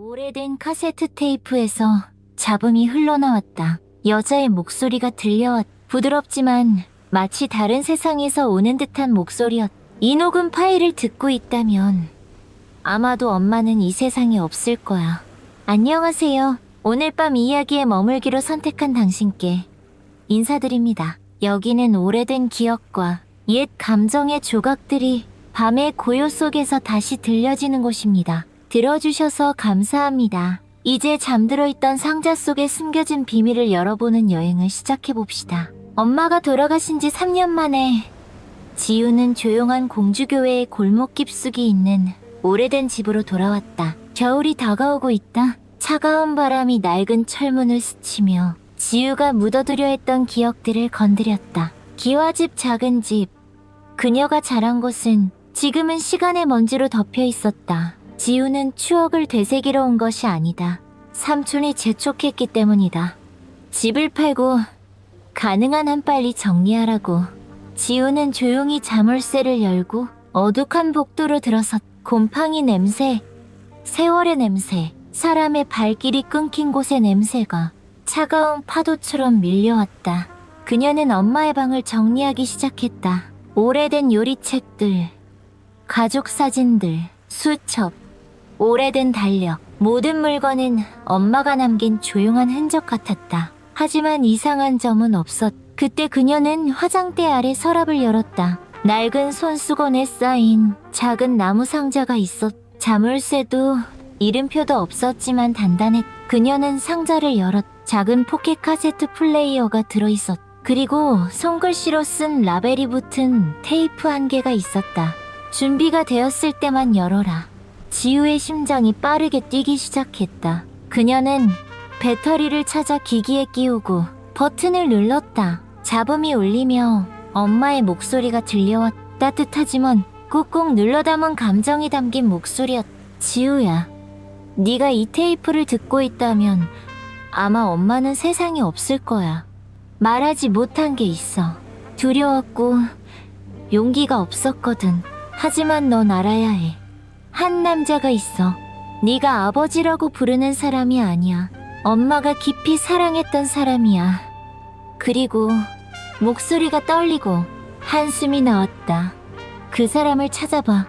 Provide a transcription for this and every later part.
오래된 카세트 테이프에서 잡음이 흘러나왔다. 여자의 목소리가 들려왔다. 부드럽지만 마치 다른 세상에서 오는 듯한 목소리였다. 이 녹음 파일을 듣고 있다면 아마도 엄마는 이 세상에 없을 거야. 안녕하세요. 오늘 밤 이야기에 머물기로 선택한 당신께 인사드립니다. 여기는 오래된 기억과 옛 감정의 조각들이 밤의 고요 속에서 다시 들려지는 곳입니다. 들어주셔서 감사합니다. 이제 잠들어 있던 상자 속에 숨겨진 비밀을 열어보는 여행을 시작해봅시다. 엄마가 돌아가신 지 3년 만에 지우는 조용한 공주교회의 골목 깊숙이 있는 오래된 집으로 돌아왔다. 겨울이 다가오고 있다. 차가운 바람이 낡은 철문을 스치며 지우가 묻어두려 했던 기억들을 건드렸다. 기와집 작은 집. 그녀가 자란 곳은 지금은 시간의 먼지로 덮여 있었다. 지우는 추억을 되새기러 온 것이 아니다. 삼촌이 재촉했기 때문이다. 집을 팔고 가능한 한 빨리 정리하라고. 지우는 조용히 자물쇠를 열고 어둑한 복도로 들어섰다. 곰팡이 냄새, 세월의 냄새, 사람의 발길이 끊긴 곳의 냄새가 차가운 파도처럼 밀려왔다. 그녀는 엄마의 방을 정리하기 시작했다. 오래된 요리책들, 가족 사진들, 수첩, 오래된 달력, 모든 물건은 엄마가 남긴 조용한 흔적 같았다. 하지만 이상한 점은 없었다. 그때 그녀는 화장대 아래 서랍을 열었다. 낡은 손수건에 쌓인 작은 나무 상자가 있었다. 자물쇠도 이름표도 없었지만 단단했다. 그녀는 상자를 열었다. 작은 포켓 카세트 플레이어가 들어있었다. 그리고 손글씨로 쓴 라벨이 붙은 테이프 한 개가 있었다. 준비가 되었을 때만 열어라. 지우의 심장이 빠르게 뛰기 시작했다. 그녀는 배터리를 찾아 기기에 끼우고 버튼을 눌렀다. 잡음이 울리며 엄마의 목소리가 들려왔다. 따뜻하지만 꾹꾹 눌러 담은 감정이 담긴 목소리였다. 지우야, 네가 이 테이프를 듣고 있다면 아마 엄마는 세상에 없을 거야. 말하지 못한 게 있어. 두려웠고 용기가 없었거든. 하지만 넌 알아야 해. 한 남자가 있어. 네가 아버지라고 부르는 사람이 아니야. 엄마가 깊이 사랑했던 사람이야. 그리고 목소리가 떨리고 한숨이 나왔다. 그 사람을 찾아봐.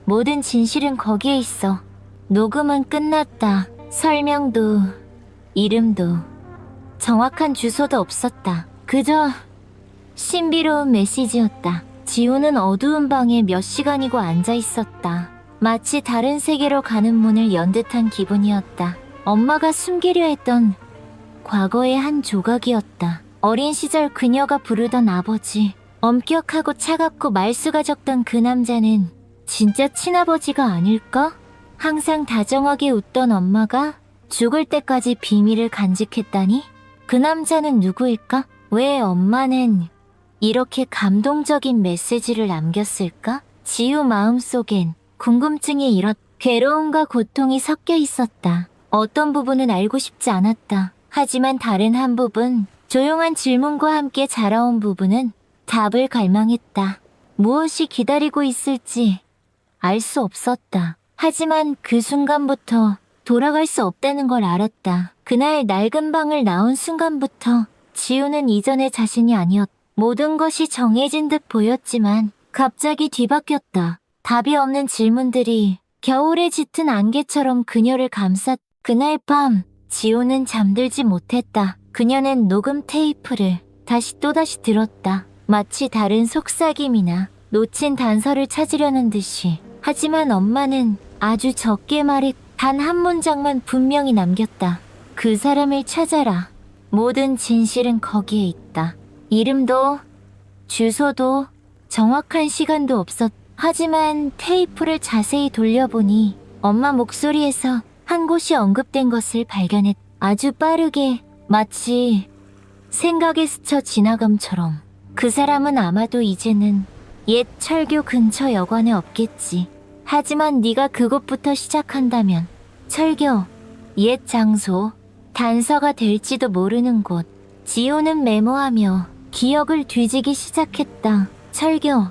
모든 진실은 거기에 있어. 녹음은 끝났다. 설명도, 이름도, 정확한 주소도 없었다. 그저 신비로운 메시지였다. 지우는 어두운 방에 몇 시간이고 앉아 있었다. 마치 다른 세계로 가는 문을 연 듯한 기분이었다. 엄마가 숨기려 했던 과거의 한 조각이었다. 어린 시절 그녀가 부르던 아버지, 엄격하고 차갑고 말수가 적던 그 남자는 진짜 친아버지가 아닐까? 항상 다정하게 웃던 엄마가 죽을 때까지 비밀을 간직했다니? 그 남자는 누구일까? 왜 엄마는 이렇게 감동적인 메시지를 남겼을까? 지우 마음속엔 궁금증이 일었다. 괴로움과 고통이 섞여 있었다. 어떤 부분은 알고 싶지 않았다. 하지만 다른 한 부분, 조용한 질문과 함께 자라온 부분은 답을 갈망했다. 무엇이 기다리고 있을지 알 수 없었다. 하지만 그 순간부터 돌아갈 수 없다는 걸 알았다. 그날 낡은 방을 나온 순간부터 지우는 이전의 자신이 아니었다. 모든 것이 정해진 듯 보였지만 갑자기 뒤바뀌었다. 답이 없는 질문들이 겨울에 짙은 안개처럼 그녀를 감쌌다. 그날 밤 지우는 잠들지 못했다. 그녀는 녹음 테이프를 또다시 들었다. 마치 다른 속삭임이나 놓친 단서를 찾으려는 듯이. 하지만 엄마는 아주 적게 말해 단 한 문장만 분명히 남겼다. 그 사람을 찾아라. 모든 진실은 거기에 있다. 이름도 주소도 정확한 시간도 없었다. 하지만 테이프를 자세히 돌려보니 엄마 목소리에서 한 곳이 언급된 것을 발견했다. 아주 빠르게, 마치 생각에 스쳐 지나감처럼. 그 사람은 아마도 이제는 옛 철교 근처 여관에 없겠지. 하지만 네가 그곳부터 시작한다면 철교, 옛 장소, 단서가 될지도 모르는 곳. 지우는 메모하며 기억을 뒤지기 시작했다. 철교,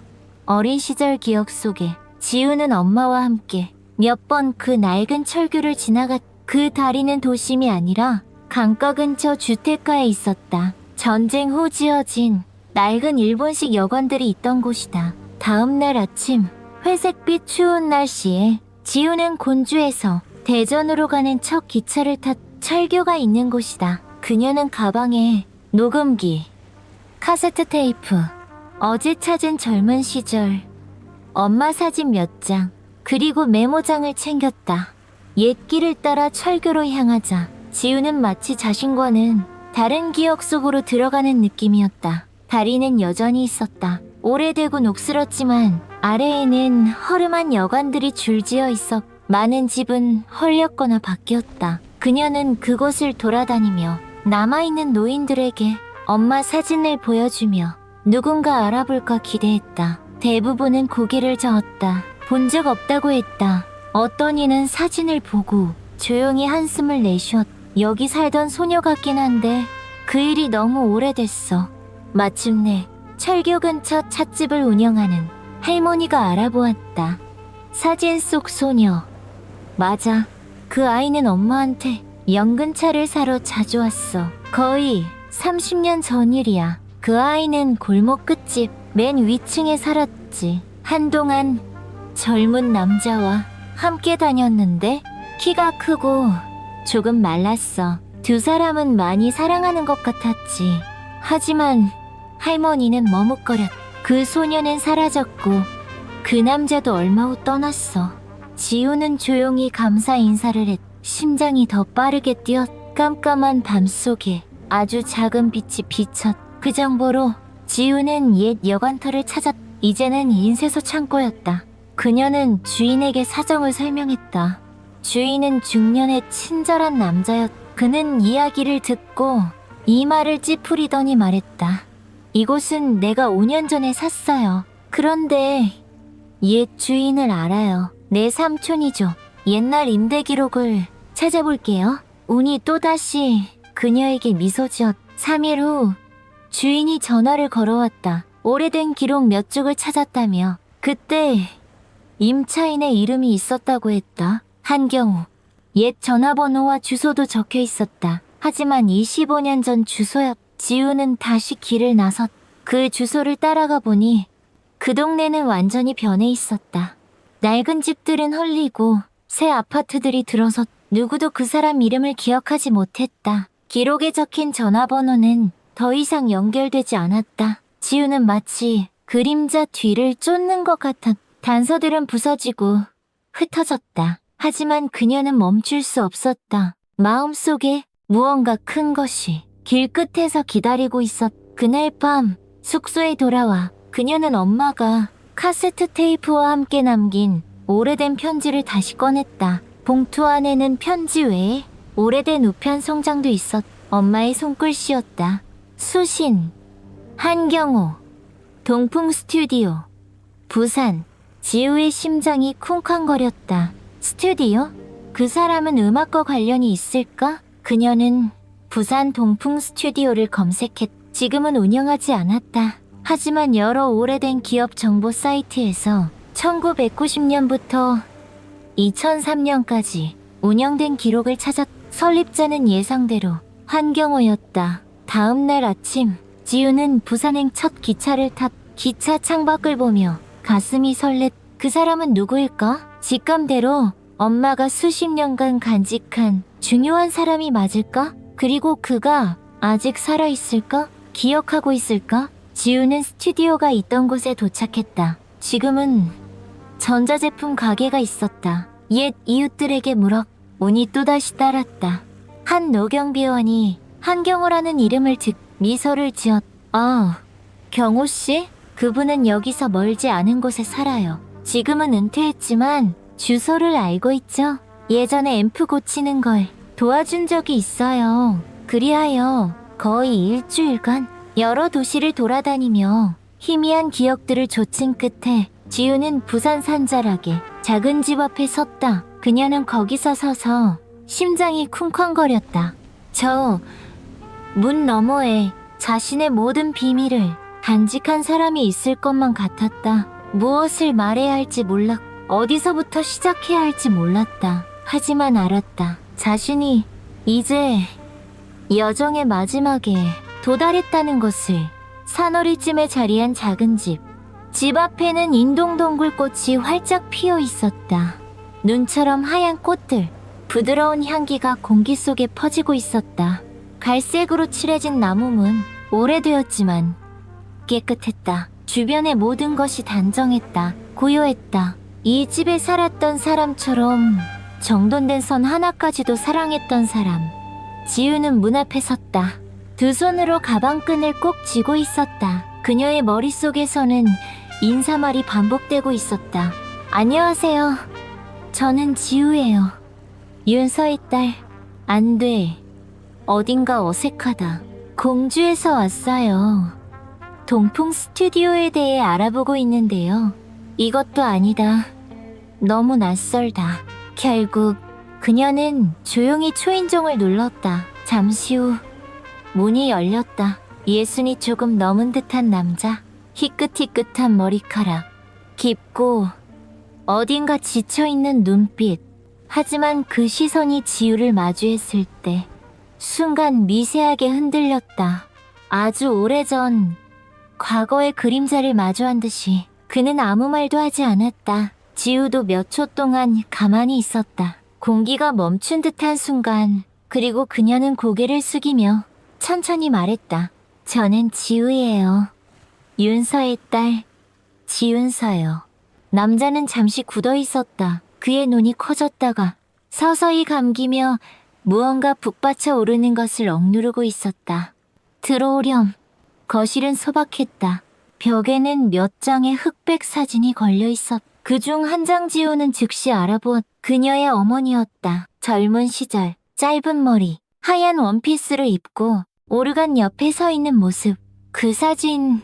어린 시절 기억 속에 지우는 엄마와 함께 몇 번 그 낡은 철교를 지나갔. 그 다리는 도심이 아니라 강가 근처 주택가에 있었다. 전쟁 후 지어진 낡은 일본식 여관들이 있던 곳이다. 다음 날 아침, 회색빛 추운 날씨에 지우는 곤주에서 대전으로 가는 첫 기차를 탔 철교가 있는 곳이다. 그녀는 가방에 녹음기, 카세트 테이프, 어제 찾은 젊은 시절, 엄마 사진 몇 장, 그리고 메모장을 챙겼다. 옛길을 따라 철교로 향하자 지우는 마치 자신과는 다른 기억 속으로 들어가는 느낌이었다. 다리는 여전히 있었다. 오래되고 녹슬었지만 아래에는 허름한 여관들이 줄지어 있어 많은 집은 헐렸거나 바뀌었다. 그녀는 그곳을 돌아다니며 남아있는 노인들에게 엄마 사진을 보여주며 누군가 알아볼까 기대했다. 대부분은 고개를 저었다. 본 적 없다고 했다. 어떤 이는 사진을 보고 조용히 한숨을 내쉬었다. 여기 살던 소녀 같긴 한데 그 일이 너무 오래됐어. 마침내 철교 근처 찻집을 운영하는 할머니가 알아보았다. 사진 속 소녀. 맞아. 그 아이는 엄마한테 연근차를 사러 자주 왔어. 거의 30년 전 일이야. 그 아이는 골목 끝집 맨 위층에 살았지. 한동안 젊은 남자와 함께 다녔는데 키가 크고 조금 말랐어. 두 사람은 많이 사랑하는 것 같았지. 하지만 할머니는 머뭇거렸다. 그 소녀는 사라졌고 그 남자도 얼마 후 떠났어. 지우는 조용히 감사 인사를 했. 심장이 더 빠르게 뛰었. 깜깜한 밤속에 아주 작은 빛이 비쳤. 그 정보로 지우는 옛 여관터를 찾았. 이제는 인쇄소 창고였다. 그녀는 주인에게 사정을 설명했다. 주인은 중년의 친절한 남자였. 그는 이야기를 듣고 이마를 찌푸리더니 말했다. 이곳은 내가 5년 전에 샀어요. 그런데 옛 주인을 알아요. 내 삼촌이죠. 옛날 임대 기록을 찾아볼게요. 운이 또다시 그녀에게 미소 지었. 3일 후 주인이 전화를 걸어왔다. 오래된 기록 몇 쪽을 찾았다며. 그때 임차인의 이름이 있었다고 했다. 한경우. 옛 전화번호와 주소도 적혀 있었다. 하지만 25년 전 주소였. 지우는 다시 길을 나섰. 그 주소를 따라가 보니 그 동네는 완전히 변해 있었다. 낡은 집들은 헐리고 새 아파트들이 들어서 누구도 그 사람 이름을 기억하지 못했다. 기록에 적힌 전화번호는 더 이상 연결되지 않았다. 지우는 마치 그림자 뒤를 쫓는 것 같았. 단서들은 부서지고 흩어졌다. 하지만 그녀는 멈출 수 없었다. 마음속에 무언가 큰 것이 길 끝에서 기다리고 있었. 그날 밤 숙소에 돌아와 그녀는 엄마가 카세트 테이프와 함께 남긴 오래된 편지를 다시 꺼냈다. 봉투 안에는 편지 외에 오래된 우편 송장도 있었. 엄마의 손글씨였다. 수신, 한경호, 동풍 스튜디오, 부산. 지우의 심장이 쿵쾅거렸다. 스튜디오? 그 사람은 음악과 관련이 있을까? 그녀는 부산 동풍 스튜디오를 검색했. 지금은 운영하지 않았다. 하지만 여러 오래된 기업 정보 사이트에서 1990년부터 2003년까지 운영된 기록을 찾았. 설립자는 예상대로 한경호였다. 다음 날 아침, 지우는 부산행 첫 기차를 탔. 기차 창밖을 보며 가슴이 설렜. 그 사람은 누구일까? 직감대로 엄마가 수십 년간 간직한 중요한 사람이 맞을까? 그리고 그가 아직 살아있을까? 기억하고 있을까? 지우는 스튜디오가 있던 곳에 도착했다. 지금은 전자제품 가게가 있었다. 옛 이웃들에게 물어 운이 또다시 따랐다. 한 노경비원이 한경호라는 이름을 듣 미소를 지었. 아, 경호씨? 그분은 여기서 멀지 않은 곳에 살아요. 지금은 은퇴했지만 주소를 알고 있죠? 예전에 앰프 고치는 걸 도와준 적이 있어요. 그리하여 거의 일주일간 여러 도시를 돌아다니며 희미한 기억들을 조친 끝에 지우는 부산 산자락에 작은 집 앞에 섰다. 그녀는 거기서 서서 심장이 쿵쾅거렸다. 저 문 너머에 자신의 모든 비밀을 간직한 사람이 있을 것만 같았다. 무엇을 말해야 할지 몰랐. 어디서부터 시작해야 할지 몰랐다. 하지만 알았다. 자신이 이제 여정의 마지막에 도달했다는 것을. 산허리쯤에 자리한 작은 집. 집 앞에는 인동동굴꽃이 활짝 피어 있었다. 눈처럼 하얀 꽃들, 부드러운 향기가 공기 속에 퍼지고 있었다. 갈색으로 칠해진 나무문, 오래되었지만 깨끗했다. 주변의 모든 것이 단정했다. 고요했다. 이 집에 살았던 사람처럼 정돈된 선 하나까지도 사랑했던 사람. 지우는 문 앞에 섰다. 두 손으로 가방끈을 꼭 쥐고 있었다. 그녀의 머릿속에서는 인사말이 반복되고 있었다. 안녕하세요. 저는 지우예요. 윤서의 딸. 안 돼. 어딘가 어색하다. 공주에서 왔어요. 동풍 스튜디오에 대해 알아보고 있는데요. 이것도 아니다. 너무 낯설다. 결국 그녀는 조용히 초인종을 눌렀다. 잠시 후 문이 열렸다. 예순이 조금 넘은 듯한 남자. 희끗희끗한 머리카락. 깊고 어딘가 지쳐있는 눈빛. 하지만 그 시선이 지우를 마주했을 때 순간 미세하게 흔들렸다. 아주 오래전 과거의 그림자를 마주한 듯이 그는 아무 말도 하지 않았다. 지우도 몇 초 동안 가만히 있었다. 공기가 멈춘 듯한 순간, 그리고 그녀는 고개를 숙이며 천천히 말했다. 저는 지우예요. 윤서의 딸, 지윤서요. 남자는 잠시 굳어 있었다. 그의 눈이 커졌다가 서서히 감기며 무언가 북받쳐 오르는 것을 억누르고 있었다. 들어오렴. 거실은 소박했다. 벽에는 몇 장의 흑백 사진이 걸려 있었다. 그중 한 장 지우는 즉시 알아보았. 그녀의 어머니였다. 젊은 시절, 짧은 머리, 하얀 원피스를 입고 오르간 옆에 서 있는 모습. 그 사진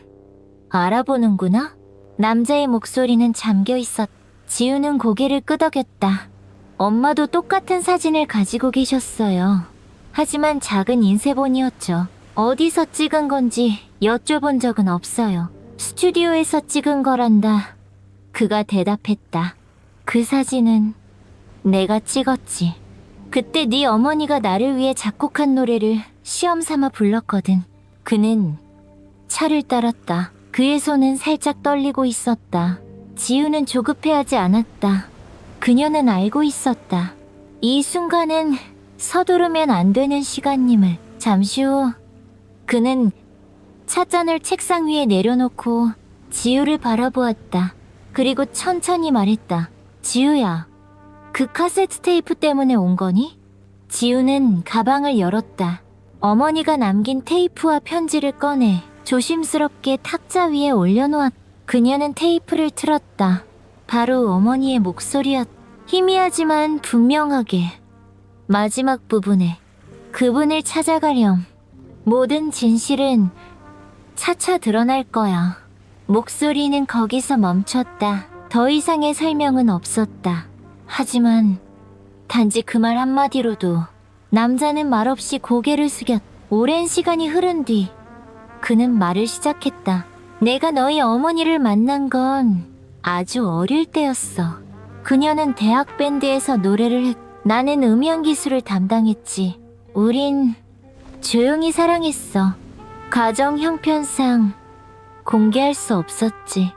알아보는구나? 남자의 목소리는 잠겨 있었다. 지우는 고개를 끄덕였다. 엄마도 똑같은 사진을 가지고 계셨어요. 하지만 작은 인쇄본이었죠. 어디서 찍은 건지 여쭤본 적은 없어요. 스튜디오에서 찍은 거란다. 그가 대답했다. 그 사진은 내가 찍었지. 그때 네 어머니가 나를 위해 작곡한 노래를 시험 삼아 불렀거든. 그는 차를 따랐다. 그의 손은 살짝 떨리고 있었다. 지우는 조급해하지 않았다. 그녀는 알고 있었다. 이 순간은 서두르면 안 되는 시간임을. 잠시 후 그는 찻잔을 책상 위에 내려놓고 지우를 바라보았다. 그리고 천천히 말했다. 지우야, 그 카세트 테이프 때문에 온 거니? 지우는 가방을 열었다. 어머니가 남긴 테이프와 편지를 꺼내 조심스럽게 탁자 위에 올려놓았다. 그녀는 테이프를 틀었다. 바로 어머니의 목소리였다. 희미하지만 분명하게. 마지막 부분에 그분을 찾아가렴. 모든 진실은 차차 드러날 거야. 목소리는 거기서 멈췄다. 더 이상의 설명은 없었다. 하지만 단지 그 말 한마디로도 남자는 말없이 고개를 숙였다. 오랜 시간이 흐른 뒤 그는 말을 시작했다. 내가 너희 어머니를 만난 건 아주 어릴 때였어. 그녀는 대학 밴드에서 노래를 했고 나는 음향기술을 담당했지. 우린 조용히 사랑했어. 가정 형편상 공개할 수 없었지.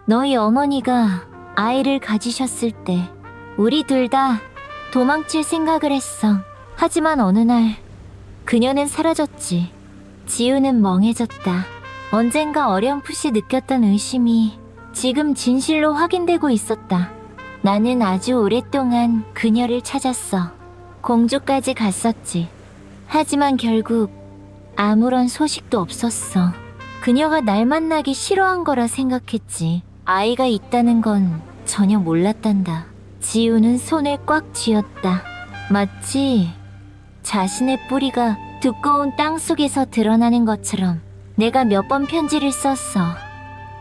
너희 어머니가 아이를 가지셨을 때 우리 둘 다 도망칠 생각을 했어. 하지만 어느 날 그녀는 사라졌지. 지우는 멍해졌다. 언젠가 어렴풋이 느꼈던 의심이 지금 진실로 확인되고 있었다. 나는 아주 오랫동안 그녀를 찾았어. 공주까지 갔었지. 하지만 결국 아무런 소식도 없었어. 그녀가 날 만나기 싫어한 거라 생각했지. 아이가 있다는 건 전혀 몰랐단다. 지우는 손을 꽉 쥐었다. 마치 자신의 뿌리가 두꺼운 땅 속에서 드러나는 것처럼. 내가 몇 번 편지를 썼어.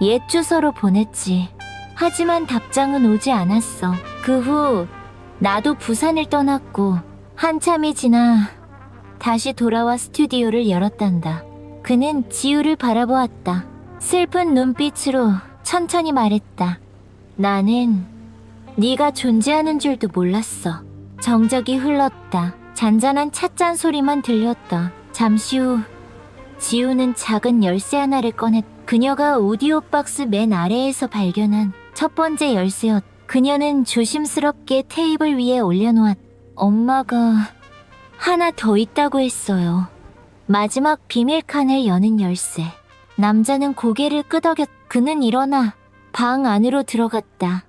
옛 주소로 보냈지. 하지만 답장은 오지 않았어. 그 후 나도 부산을 떠났고 한참이 지나 다시 돌아와 스튜디오를 열었단다. 그는 지우를 바라보았다. 슬픈 눈빛으로 천천히 말했다. 나는 네가 존재하는 줄도 몰랐어. 정적이 흘렀다. 잔잔한 찻잔 소리만 들렸다. 잠시 후 지우는 작은 열쇠 하나를 꺼냈. 그녀가 오디오 박스 맨 아래에서 발견한 첫 번째 열쇠였. 그녀는 조심스럽게 테이블 위에 올려놓았. 엄마가 하나 더 있다고 했어요. 마지막 비밀칸을 여는 열쇠. 남자는 고개를 끄덕였. 그는 일어나 방 안으로 들어갔다.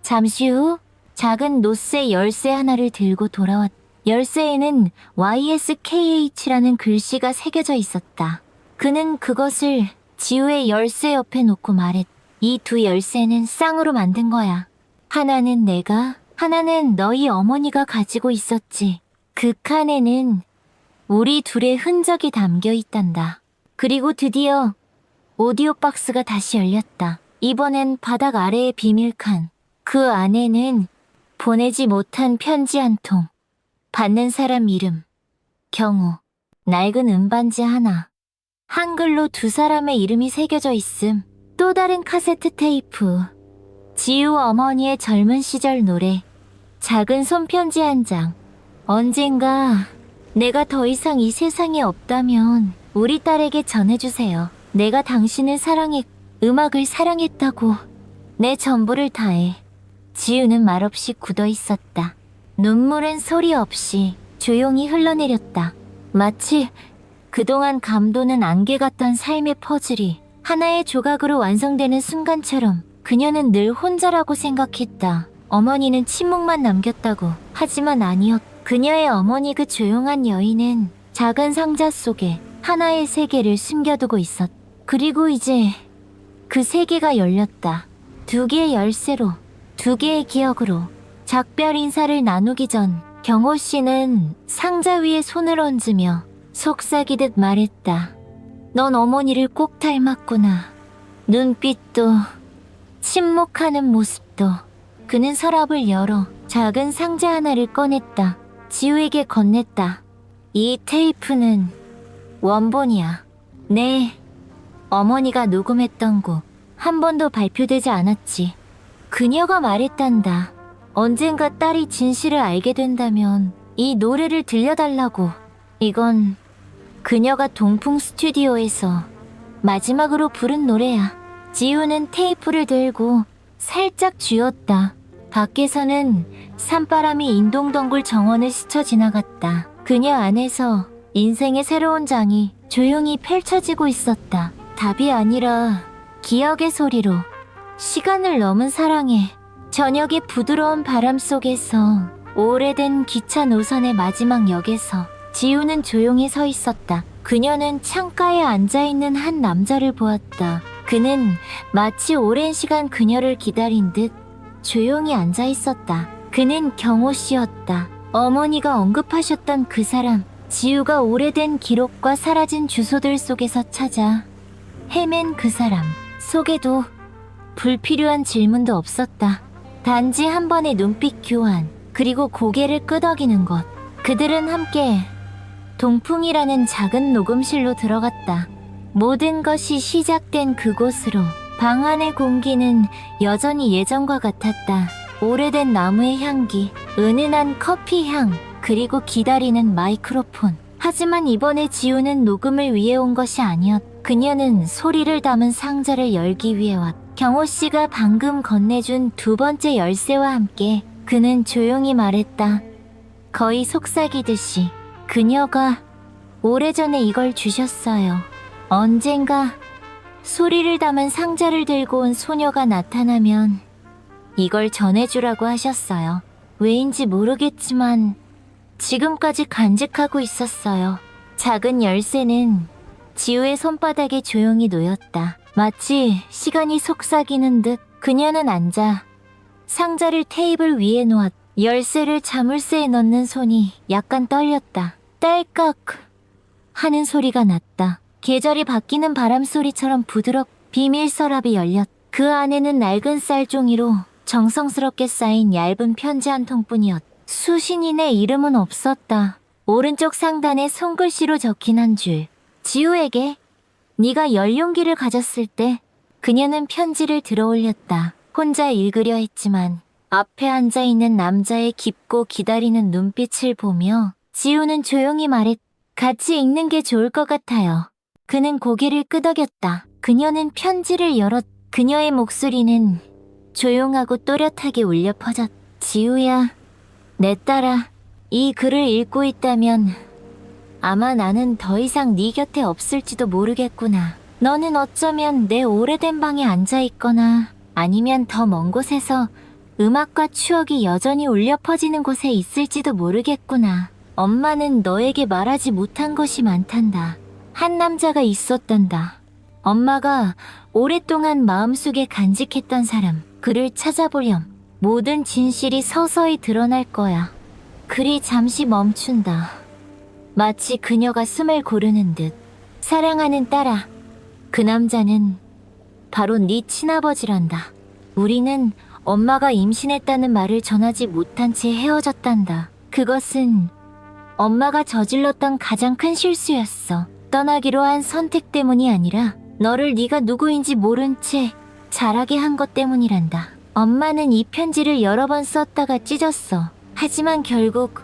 잠시 후 작은 노쇠 열쇠 하나를 들고 돌아왔. 열쇠에는 YSKH라는 글씨가 새겨져 있었다. 그는 그것을 지우의 열쇠 옆에 놓고 말했. 이 두 열쇠는 쌍으로 만든 거야. 하나는 내가, 하나는 너희 어머니가 가지고 있었지. 그 칸에는 우리 둘의 흔적이 담겨 있단다. 그리고 드디어 오디오 박스가 다시 열렸다. 이번엔 바닥 아래의 비밀칸. 그 안에는 보내지 못한 편지 한 통. 받는 사람 이름, 경호, 낡은 음반지 하나. 한글로 두 사람의 이름이 새겨져 있음. 또 다른 카세트 테이프. 지우 어머니의 젊은 시절 노래. 작은 손편지 한 장. 언젠가 내가 더 이상 이 세상에 없다면 우리 딸에게 전해주세요. 내가 당신을 음악을 사랑했다고. 내 전부를 다해. 지우는 말없이 굳어 있었다. 눈물은 소리 없이 조용히 흘러내렸다. 마치 그동안 감도는 안개 같던 삶의 퍼즐이 하나의 조각으로 완성되는 순간처럼 그녀는 늘 혼자라고 생각했다. 어머니는 침묵만 남겼다고. 하지만 아니었. 그녀의 어머니 그 조용한 여인은 작은 상자 속에 하나의 세계를 숨겨두고 있었. 그리고 이제 그 세계가 열렸다. 두 개의 열쇠로, 두 개의 기억으로. 작별 인사를 나누기 전 경호 씨는 상자 위에 손을 얹으며 속삭이듯 말했다. 넌 어머니를 꼭 닮았구나. 눈빛도, 침묵하는 모습도. 그는 서랍을 열어 작은 상자 하나를 꺼냈다. 지우에게 건넸다. 이 테이프는 원본이야. 네, 어머니가 녹음했던 곡. 한 번도 발표되지 않았지. 그녀가 말했단다. 언젠가 딸이 진실을 알게 된다면 이 노래를 들려달라고. 이건 그녀가 동풍 스튜디오에서 마지막으로 부른 노래야. 지우는 테이프를 들고 살짝 쥐었다. 밖에서는 산바람이 인동덩굴 정원을 스쳐 지나갔다. 그녀 안에서 인생의 새로운 장이 조용히 펼쳐지고 있었다. 답이 아니라 기억의 소리로. 시간을 넘은 사랑에 저녁의 부드러운 바람 속에서 오래된 기차 노선의 마지막 역에서 지우는 조용히 서 있었다. 그녀는 창가에 앉아있는 한 남자를 보았다. 그는 마치 오랜 시간 그녀를 기다린 듯 조용히 앉아있었다. 그는 경호 씨였다. 어머니가 언급하셨던 그 사람. 지우가 오래된 기록과 사라진 주소들 속에서 찾아 헤맨 그 사람. 속에도 불필요한 질문도 없었다. 단지 한 번의 눈빛 교환, 그리고 고개를 끄덕이는 것. 그들은 함께 동풍이라는 작은 녹음실로 들어갔다. 모든 것이 시작된 그곳으로. 방 안의 공기는 여전히 예전과 같았다. 오래된 나무의 향기, 은은한 커피 향, 그리고 기다리는 마이크로폰. 하지만 이번에 지우는 녹음을 위해 온 것이 아니었. 그녀는 소리를 담은 상자를 열기 위해 왔. 경호 씨가 방금 건네준 두 번째 열쇠와 함께 그는 조용히 말했다. 거의 속삭이듯이. 그녀가 오래전에 이걸 주셨어요. 언젠가 소리를 담은 상자를 들고 온 소녀가 나타나면 이걸 전해주라고 하셨어요. 왜인지 모르겠지만 지금까지 간직하고 있었어요. 작은 열쇠는 지우의 손바닥에 조용히 놓였다. 마치 시간이 속삭이는 듯. 그녀는 앉아 상자를 테이블 위에 놓았. 열쇠를 자물쇠에 넣는 손이 약간 떨렸다. 딸깍 하는 소리가 났다. 계절이 바뀌는 바람 소리처럼 부드럽. 비밀 서랍이 열렸. 그 안에는 낡은 쌀종이로 정성스럽게 쌓인 얇은 편지 한 통뿐이었. 수신인의 이름은 없었다. 오른쪽 상단에 손글씨로 적힌 한 줄. 지우에게. 네가 열 용기를 가졌을 때. 그녀는 편지를 들어올렸다. 혼자 읽으려 했지만 앞에 앉아있는 남자의 깊고 기다리는 눈빛을 보며 지우는 조용히 말했. 같이 읽는 게 좋을 것 같아요. 그는 고개를 끄덕였다. 그녀는 편지를 열었. 그녀의 목소리는 조용하고 또렷하게 울려 퍼졌. 지우야, 내 딸아, 이 글을 읽고 있다면 아마 나는 더 이상 네 곁에 없을지도 모르겠구나. 너는 어쩌면 내 오래된 방에 앉아 있거나 아니면 더 먼 곳에서 음악과 추억이 여전히 울려 퍼지는 곳에 있을지도 모르겠구나. 엄마는 너에게 말하지 못한 것이 많단다. 한 남자가 있었단다. 엄마가 오랫동안 마음속에 간직했던 사람. 그를 찾아보렴. 모든 진실이 서서히 드러날 거야. 글이 잠시 멈춘다. 마치 그녀가 숨을 고르는 듯. 사랑하는 딸아, 그 남자는 바로 네 친아버지란다. 우리는 엄마가 임신했다는 말을 전하지 못한 채 헤어졌단다. 그것은 엄마가 저질렀던 가장 큰 실수였어. 떠나기로 한 선택 때문이 아니라 너를 네가 누구인지 모른 채 자라게 한 것 때문이란다. 엄마는 이 편지를 여러 번 썼다가 찢었어. 하지만 결국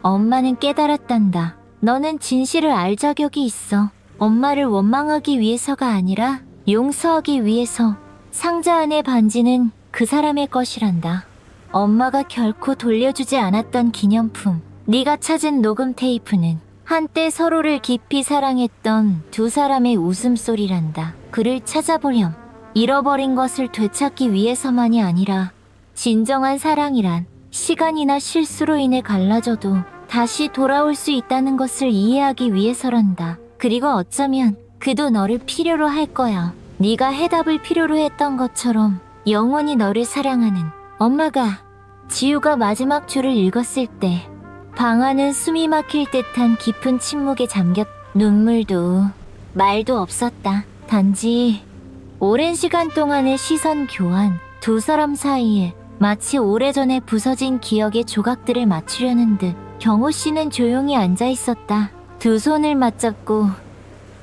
엄마는 깨달았단다. 너는 진실을 알 자격이 있어. 엄마를 원망하기 위해서가 아니라 용서하기 위해서. 상자 안의 반지는 그 사람의 것이란다. 엄마가 결코 돌려주지 않았던 기념품. 네가 찾은 녹음 테이프는 한때 서로를 깊이 사랑했던 두 사람의 웃음소리란다. 그를 찾아보렴. 잃어버린 것을 되찾기 위해서만이 아니라 진정한 사랑이란 시간이나 실수로 인해 갈라져도 다시 돌아올 수 있다는 것을 이해하기 위해서란다. 그리고 어쩌면 그도 너를 필요로 할 거야. 네가 해답을 필요로 했던 것처럼 영원히 너를 사랑하는 엄마가. 지우가 마지막 줄을 읽었을 때 방 안은 숨이 막힐 듯한 깊은 침묵에 잠겼. 눈물도 말도 없었다. 단지 오랜 시간 동안의 시선 교환. 두 사람 사이에 마치 오래전에 부서진 기억의 조각들을 맞추려는 듯. 경호 씨는 조용히 앉아 있었다. 두 손을 맞잡고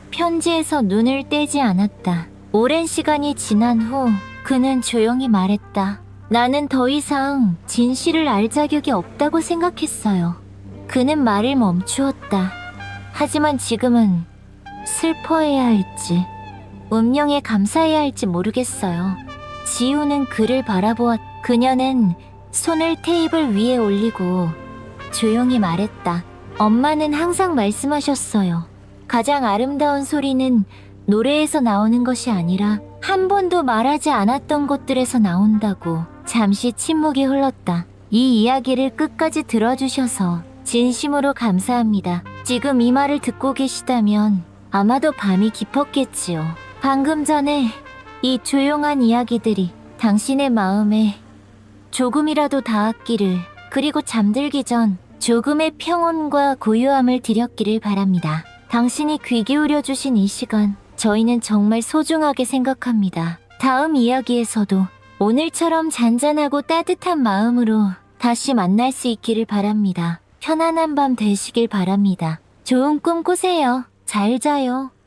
편지에서 눈을 떼지 않았다. 오랜 시간이 지난 후 그는 조용히 말했다. 나는 더 이상 진실을 알 자격이 없다고 생각했어요. 그는 말을 멈추었다. 하지만 지금은 슬퍼해야 할지 운명에 감사해야 할지 모르겠어요. 지우는 그를 바라보았. 그녀는 손을 테이블 위에 올리고 조용히 말했다. 엄마는 항상 말씀하셨어요. 가장 아름다운 소리는 노래에서 나오는 것이 아니라 한 번도 말하지 않았던 곳들에서 나온다고. 잠시 침묵이 흘렀다. 이 이야기를 끝까지 들어주셔서 진심으로 감사합니다. 지금 이 말을 듣고 계시다면 아마도 밤이 깊었겠지요. 방금 전에 이 조용한 이야기들이 당신의 마음에 조금이라도 닿았기를, 그리고 잠들기 전 조금의 평온과 고요함을 드렸기를 바랍니다. 당신이 귀 기울여 주신 이 시간, 저희는 정말 소중하게 생각합니다. 다음 이야기에서도 오늘처럼 잔잔하고 따뜻한 마음으로 다시 만날 수 있기를 바랍니다. 편안한 밤 되시길 바랍니다. 좋은 꿈 꾸세요. 잘 자요.